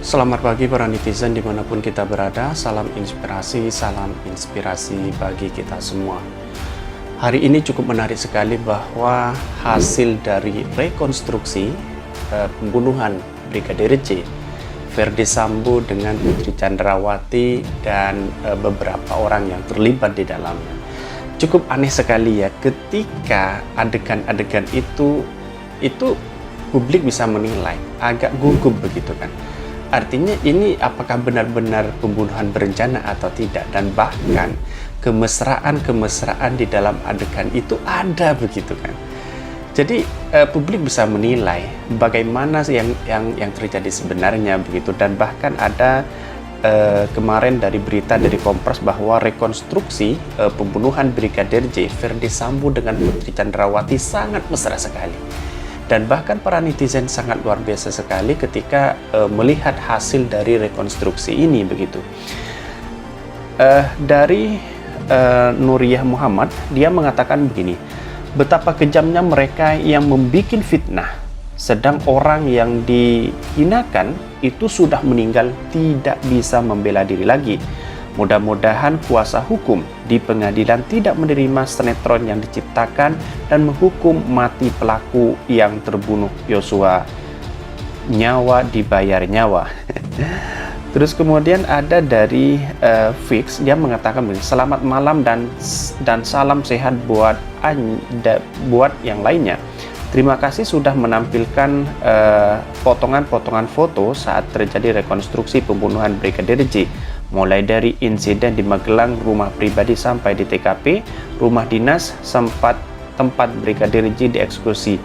Selamat pagi para netizen dimanapun kita berada. Salam inspirasi bagi kita semua. Hari ini cukup menarik sekali bahwa hasil dari rekonstruksi pembunuhan Brigadir J, Verdi Sambo dengan Putri Chandrawati dan beberapa orang yang terlibat di dalamnya. Cukup aneh sekali ya, ketika adegan-adegan itu publik bisa menilai, agak gugup begitu kan. Artinya ini apakah benar-benar pembunuhan berencana atau tidak, dan bahkan kemesraan di dalam adegan itu ada begitu kan. Jadi publik bisa menilai bagaimana yang terjadi sebenarnya begitu, dan bahkan ada kemarin dari berita dari Kompres bahwa rekonstruksi pembunuhan Brigadir J, Verdi Sambo dengan Putri Chandrawati sangat mesra sekali. Dan bahkan para netizen sangat luar biasa sekali ketika melihat hasil dari rekonstruksi ini begitu. Dari Nuriyah Muhammad, dia mengatakan begini, betapa kejamnya mereka yang membuat fitnah, sedang orang yang dihinakan itu sudah meninggal, tidak bisa membela diri lagi. Mudah-mudahan kuasa hukum di pengadilan tidak menerima sinetron yang diciptakan dan menghukum mati pelaku yang terbunuh Yosua. Nyawa dibayar nyawa. Terus kemudian ada dari Fix, dia mengatakan begini, selamat malam dan salam sehat buat yang lainnya. Terima kasih sudah menampilkan potongan-potongan foto saat terjadi rekonstruksi pembunuhan Brigadir J. Mulai dari insiden di Magelang, rumah pribadi sampai di TKP, rumah dinas, tempat Brigadir J dieksekusi.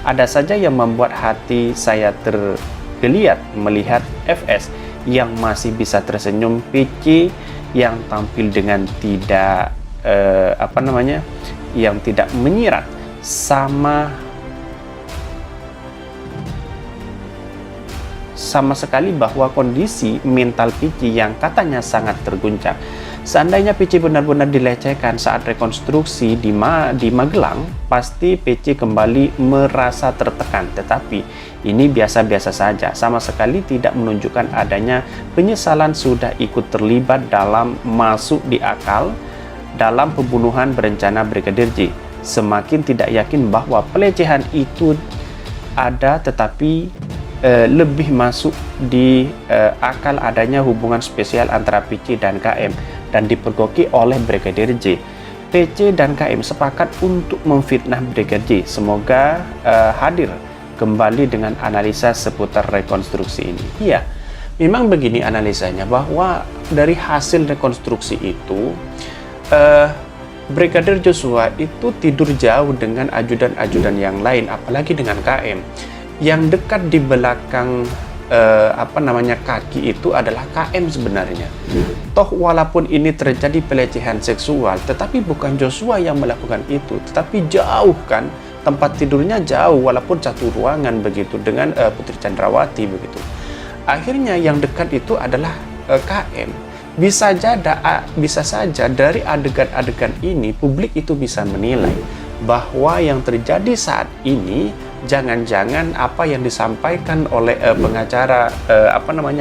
Ada saja yang membuat hati saya tergeliat melihat FS yang masih bisa tersenyum, PC yang tampil dengan tidak yang tidak menyirat, sama sekali bahwa kondisi mental PC yang katanya sangat terguncang. Seandainya PC benar-benar dilecehkan saat rekonstruksi di Magelang, pasti PC kembali merasa tertekan. Tetapi ini biasa-biasa saja, sama sekali tidak menunjukkan adanya penyesalan sudah ikut terlibat dalam masuk di akal dalam pembunuhan berencana Brigadir J. Semakin tidak yakin bahwa pelecehan itu ada, tetapi lebih masuk di akal adanya hubungan spesial antara PC dan KM dan dipergoki oleh Brigadir J. PC dan KM sepakat untuk memfitnah Brigadir J. Semoga hadir kembali dengan analisa seputar rekonstruksi ini. Iya, memang begini analisanya, bahwa dari hasil rekonstruksi itu Brigadir Joshua itu tidur jauh dengan ajudan-ajudan yang lain, apalagi dengan KM. Yang dekat di belakang kaki itu adalah KM sebenarnya. Toh walaupun ini terjadi pelecehan seksual, tetapi bukan Joshua yang melakukan itu, tetapi jauh kan, tempat tidurnya jauh walaupun satu ruangan begitu dengan Putri Chandrawati begitu. Akhirnya yang dekat itu adalah KM. Bisa saja dari adegan-adegan ini publik itu bisa menilai bahwa yang terjadi saat ini jangan-jangan apa yang disampaikan oleh pengacara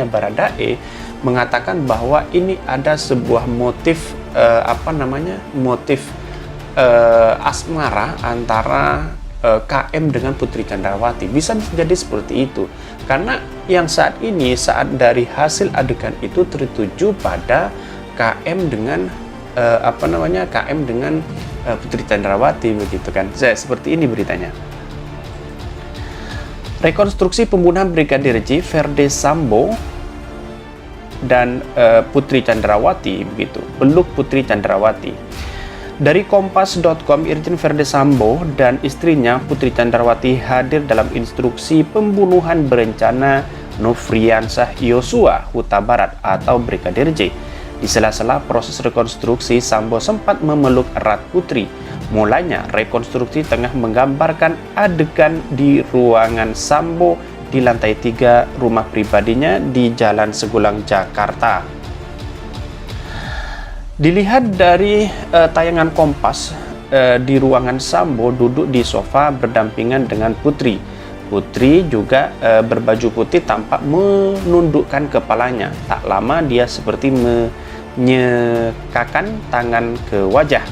Baradae mengatakan bahwa ini ada sebuah motif asmara antara KM dengan Putri Chandrawati. Bisa jadi seperti itu, karena yang saat dari hasil adegan itu tertuju pada KM dengan Putri Chandrawati begitu kan. Seperti ini beritanya. Rekonstruksi pembunuhan Brigadir J, Verdi Sambo dan Putri Chandrawati begitu. Peluk Putri Chandrawati. Dari kompas.com, Irjen Verdi Sambo dan istrinya Putri Chandrawati hadir dalam instruksi pembunuhan berencana Nofriansah Yosua Huta Barat atau Brigadir J. Di sela-sela proses rekonstruksi, Sambo sempat memeluk erat Putri. Mulanya rekonstruksi tengah menggambarkan adegan di ruangan Sambo di lantai 3 rumah pribadinya di Jalan Segulang, Jakarta. Dilihat dari tayangan Kompas, di ruangan Sambo duduk di sofa berdampingan dengan Putri. Putri juga berbaju putih tampak menundukkan kepalanya. Tak lama dia seperti menyekakan tangan ke wajah.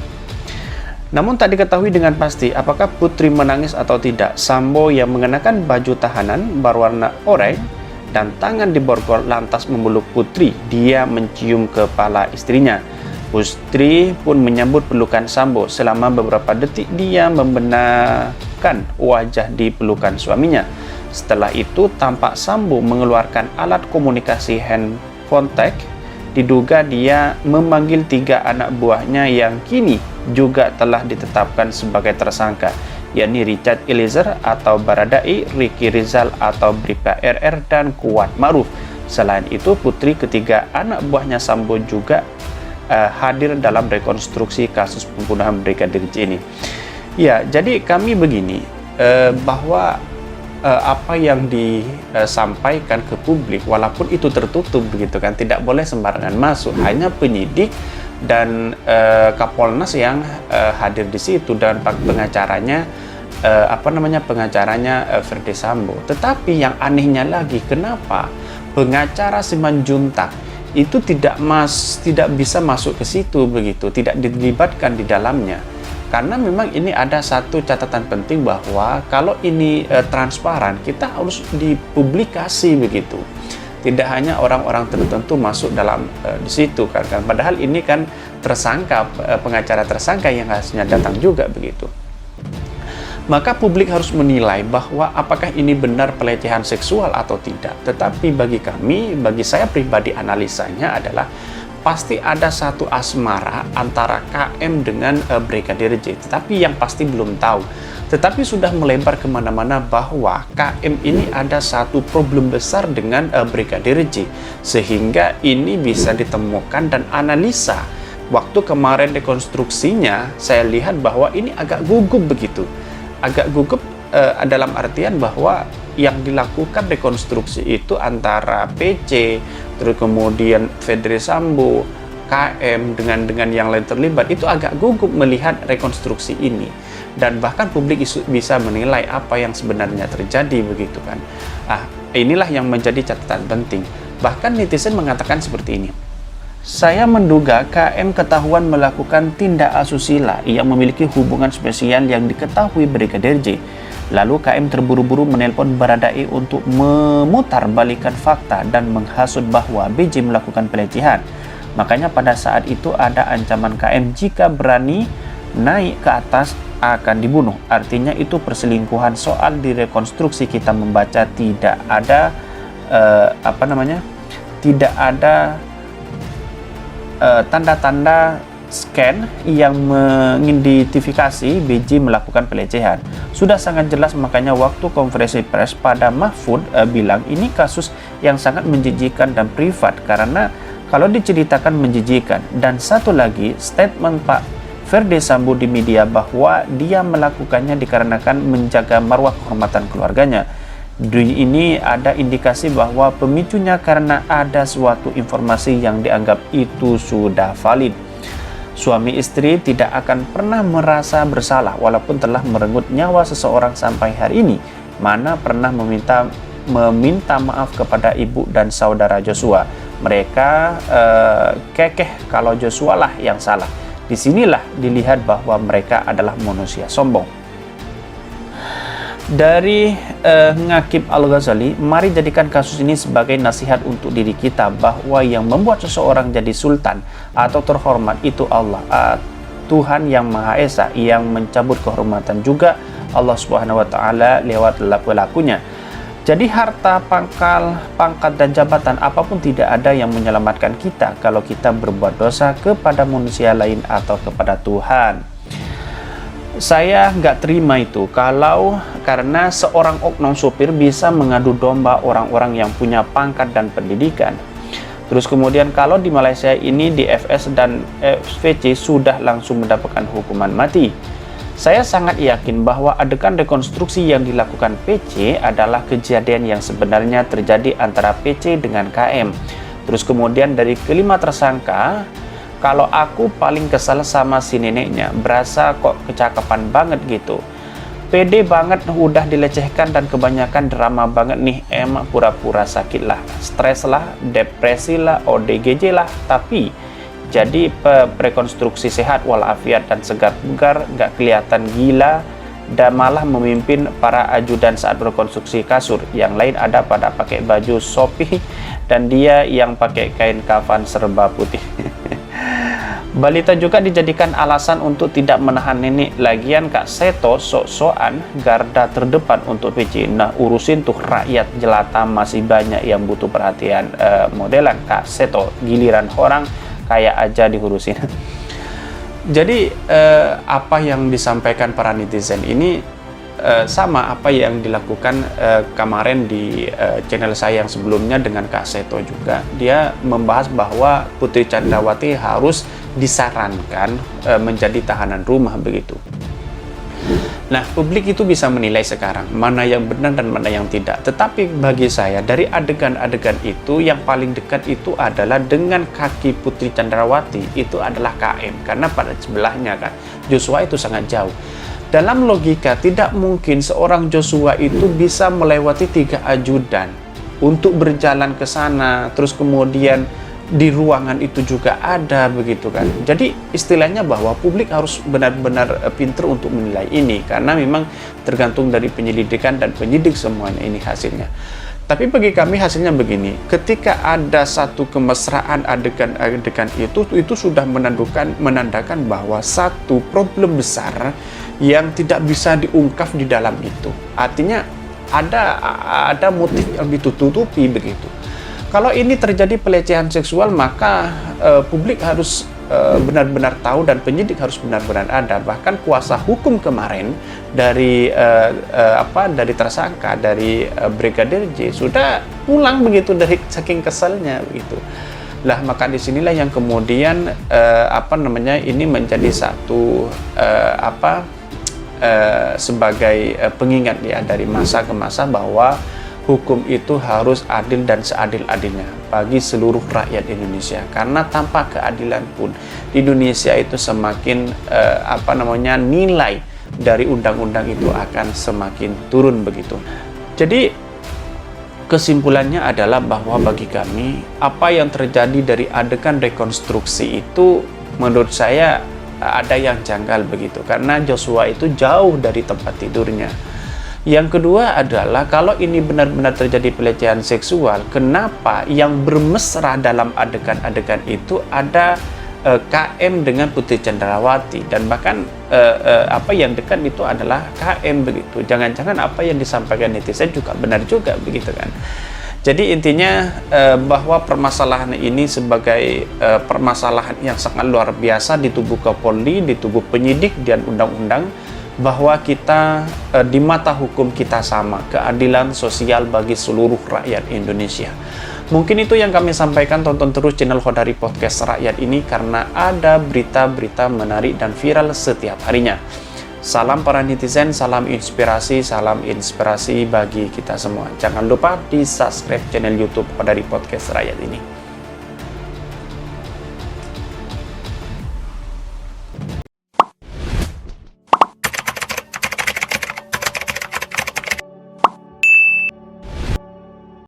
Namun tak diketahui dengan pasti apakah Putri menangis atau tidak. Sambo yang mengenakan baju tahanan berwarna oranye dan tangan diborgol lantas memeluk Putri. Dia mencium kepala istrinya. Putri pun menyambut pelukan Sambo. Selama beberapa detik dia membenarkan wajah di pelukan suaminya. Setelah itu tampak Sambo mengeluarkan alat komunikasi handphone tag. Diduga dia memanggil 3 anak buahnya yang kini juga telah ditetapkan sebagai tersangka, yakni Richard Eliezer atau Baradae, Ricky Rizal atau Bribka RR, dan Kuat Ma'ruf. Selain itu, putri ketiga anak buahnya Sambo juga hadir dalam rekonstruksi kasus pembunuhan Brigadir J ini. Ya, jadi kami begini, bahwa apa yang disampaikan ke publik, walaupun itu tertutup begitu kan, tidak boleh sembarangan masuk. Hanya penyidik dan Kapolnas yang hadir di situ, dan pengacaranya pengacaranya Verdi Sambo. Tetapi yang anehnya lagi, kenapa pengacara Simanjuntak itu tidak bisa masuk ke situ begitu, tidak dilibatkan di dalamnya? Karena memang ini ada satu catatan penting bahwa kalau ini transparan, kita harus dipublikasi begitu. Tidak hanya orang-orang tertentu masuk dalam di situ kan. Padahal ini kan tersangka, pengacara tersangka yang harusnya datang juga begitu. Maka publik harus menilai bahwa apakah ini benar pelecehan seksual atau tidak. Tetapi bagi kami, bagi saya pribadi, analisanya adalah pasti ada satu asmara antara KM dengan Brigadir J. Tetapi yang pasti belum tahu. Tetapi sudah melebar kemana-mana bahwa KM ini ada satu problem besar dengan Brigadir J. Sehingga ini bisa ditemukan dan analisa. Waktu kemarin rekonstruksinya, saya lihat bahwa ini agak gugup begitu. Agak gugup dalam artian bahwa yang dilakukan rekonstruksi itu antara PC, terus kemudian Verdi Sambo, KM dengan yang lain terlibat, itu agak gugup melihat rekonstruksi ini. Dan bahkan publik bisa menilai apa yang sebenarnya terjadi begitu kan. Inilah yang menjadi catatan penting. Bahkan netizen mengatakan seperti ini. Saya menduga KM ketahuan melakukan tindak asusila yang memiliki hubungan spesial yang diketahui Brigadir J. Lalu KM terburu-buru menelpon Baradae untuk memutarbalikkan fakta dan menghasut bahwa BJ melakukan pelecehan. Makanya pada saat itu ada ancaman KM jika berani naik ke atas akan dibunuh. Artinya itu perselingkuhan. Soal direkonstruksi kita membaca tidak ada tidak ada tanda-tanda scan yang mengidentifikasi BJ melakukan pelecehan. Sudah sangat jelas, makanya waktu konferensi pers pada Mahfud bilang ini kasus yang sangat menjijikan dan privat, karena kalau diceritakan menjijikan. Dan satu lagi, statement Pak Verdi Sambo di media bahwa dia melakukannya dikarenakan menjaga marwah kehormatan keluarganya. Di ini ada indikasi bahwa pemicunya karena ada suatu informasi yang dianggap itu sudah valid. Suami istri tidak akan pernah merasa bersalah walaupun telah merenggut nyawa seseorang sampai hari ini. Mana pernah meminta maaf kepada ibu dan saudara Joshua. Mereka kekeh kalau Joshua lah yang salah. Disinilah dilihat bahwa mereka adalah manusia sombong. Dari Ngakib Al-Ghazali, mari jadikan kasus ini sebagai nasihat untuk diri kita bahwa yang membuat seseorang jadi sultan atau terhormat itu Allah, Tuhan yang Maha Esa. Yang mencabut kehormatan juga Allah Subhanahu wa Ta'ala lewat pelakunya. Jadi harta, pangkat dan jabatan apapun tidak ada yang menyelamatkan kita kalau kita berbuat dosa kepada manusia lain atau kepada Tuhan. Saya nggak terima itu karena seorang oknum sopir bisa mengadu domba orang-orang yang punya pangkat dan pendidikan. Terus kemudian kalau di Malaysia ini di FS dan FVC sudah langsung mendapatkan hukuman mati. Saya sangat yakin bahwa adegan rekonstruksi yang dilakukan PC adalah kejadian yang sebenarnya terjadi antara PC dengan KM. Terus kemudian dari kelima tersangka, kalau aku paling kesal sama si neneknya, berasa kok kecakapan banget gitu. pede banget udah dilecehkan dan kebanyakan drama banget nih, emang pura-pura sakit lah, stres lah, depresi lah, ODGJ lah, tapi jadi rekonstruksi sehat walafiat dan segar bugar, nggak kelihatan gila, dan malah memimpin para ajudan saat berkonstruksi kasur. Yang lain ada pada pakai baju Shopee dan dia yang pakai kain kafan serba putih. Balita juga dijadikan alasan untuk tidak menahan nenek. Lagian Kak Seto sok-sokan garda terdepan untuk PC. Nah, urusin tuh rakyat jelata masih banyak yang butuh perhatian. Modelan Kak Seto, giliran orang kayak aja diurusin. Jadi apa yang disampaikan para netizen ini sama apa yang dilakukan kemarin di channel saya yang sebelumnya dengan Kak Seto juga. Dia membahas bahwa Putri Chandrawati harus disarankan menjadi tahanan rumah begitu. Nah, publik itu bisa menilai sekarang mana yang benar dan mana yang tidak. Tetapi bagi saya, dari adegan-adegan itu yang paling dekat itu adalah dengan kaki Putri Chandrawati, itu adalah KM. Karena pada sebelahnya kan, Joshua itu sangat jauh. Dalam logika, tidak mungkin seorang Joshua itu bisa melewati 3 ajudan untuk berjalan ke sana, terus kemudian di ruangan itu juga ada begitu kan. Jadi istilahnya bahwa publik harus benar-benar pinter untuk menilai ini, karena memang tergantung dari penyelidikan dan penyidik semuanya ini hasilnya. Tapi bagi kami hasilnya begini, ketika ada satu kemesraan adegan-adegan itu sudah menandakan bahwa satu problem besar yang tidak bisa diungkap di dalam itu. Artinya ada motif yang ditutupi begitu. Kalau ini terjadi pelecehan seksual, maka publik harus benar-benar tahu dan penyidik harus benar-benar ada. Bahkan kuasa hukum kemarin dari dari tersangka dari Brigadir J sudah pulang begitu dari saking keselnya begitu. Lah maka disinilah yang kemudian ini menjadi satu sebagai pengingat ya dari masa ke masa bahwa hukum itu harus adil dan seadil-adilnya bagi seluruh rakyat Indonesia. Karena tanpa keadilan pun Indonesia itu semakin nilai dari undang-undang itu akan semakin turun begitu. Jadi kesimpulannya adalah bahwa bagi kami apa yang terjadi dari adegan rekonstruksi itu menurut saya ada yang janggal begitu, karena Joshua itu jauh dari tempat tidurnya. Yang kedua adalah kalau ini benar-benar terjadi pelecehan seksual, kenapa yang bermesra dalam adegan-adegan itu ada KM dengan Putri Chandrawati, dan bahkan apa yang dekat itu adalah KM begitu. Jangan-jangan apa yang disampaikan netizen juga benar juga begitu kan. Jadi intinya bahwa permasalahan ini sebagai permasalahan yang sangat luar biasa di tubuh Kapolri, di tubuh penyidik dan undang-undang, bahwa kita di mata hukum kita sama, keadilan sosial bagi seluruh rakyat Indonesia. Mungkin itu yang kami sampaikan. Tonton terus channel Khodari Podcast Rakyat ini karena ada berita-berita menarik dan viral setiap harinya. Salam para netizen, salam inspirasi bagi kita semua. Jangan lupa di subscribe channel YouTube Khodari Podcast Rakyat ini.